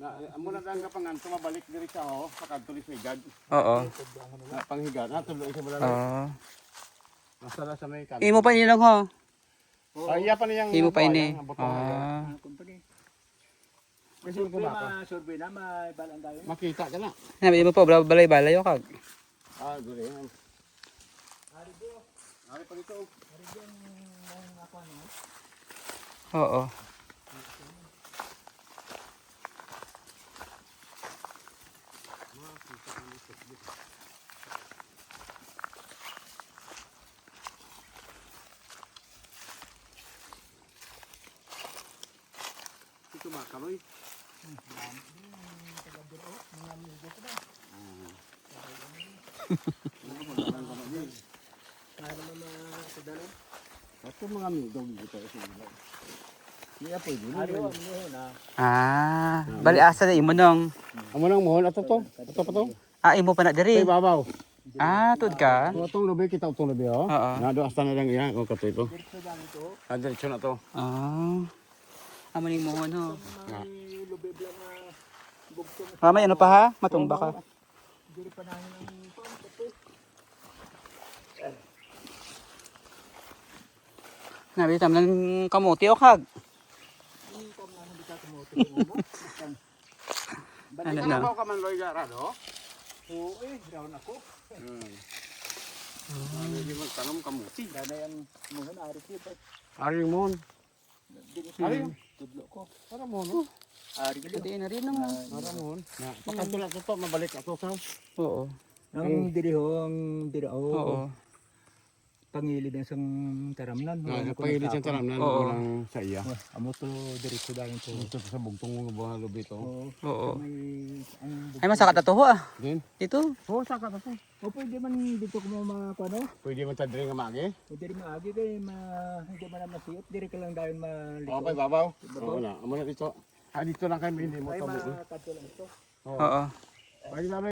Amo na lang kapangan tumabalik diri sa ho sa kanto ni Higad. Oo. Panghiga na tuloy sa bala. Oo. Masala sa may kanto. Imo pa nilang ho. Iya pa niyang. Imo pa ini. Kasi ko ba? Survey na may balang dayon. Makita ka na. Nabi mo pa balay-balay o kag. Gure. Ari pa dito. Oo. Ito makaloy. Ako mga amigo dito sa ilo. Iya po dito. Bali asa na imo nong. Amo nang mohon ato to. Ato pa to. Imo pa na Ay diri. babaw. Tud ka. Atong labi kita utong labi ho. Oo. Nado hasta na lang iya o kato ito. Diretso na to. Amo ning mohon ho. May lubi blang bugtong. May ano pa ha? Matumba ka. Diri pa namin ang pampo. Nabi tam lang kamuti o kag. Ano na? Ano ka man loy garado? Oo down ako. Hindi magtanom kamuti. Dana yang mohon ari kita. Ari mon. Ari tudlo ko. Para mon. Ari gid. Pati na rin naman. Para mon. Pakanto na to mabalik ato sa. Oo. Ang diri ho ang diri Oo. pangilid ng sang taramnan. Pangili sa taram na Oo. lang sa iya. Amo to diri ko dayon to. Ito sa bugtong ng buha lubi to. Oo. May ang Ay masakat ato ho ah. Din. Dito. Oh, saka to. o pwede man dito ko makuano. Pwede man ta diri nga magi. Pwede rin maagi kay hindi man na masiot. Diri ka lang dayon maliko. Okay, babaw. Oo na. Amo na dito. Dito lang kami hindi mo Ay tamo. makadto lang ito. Oo. Pwede na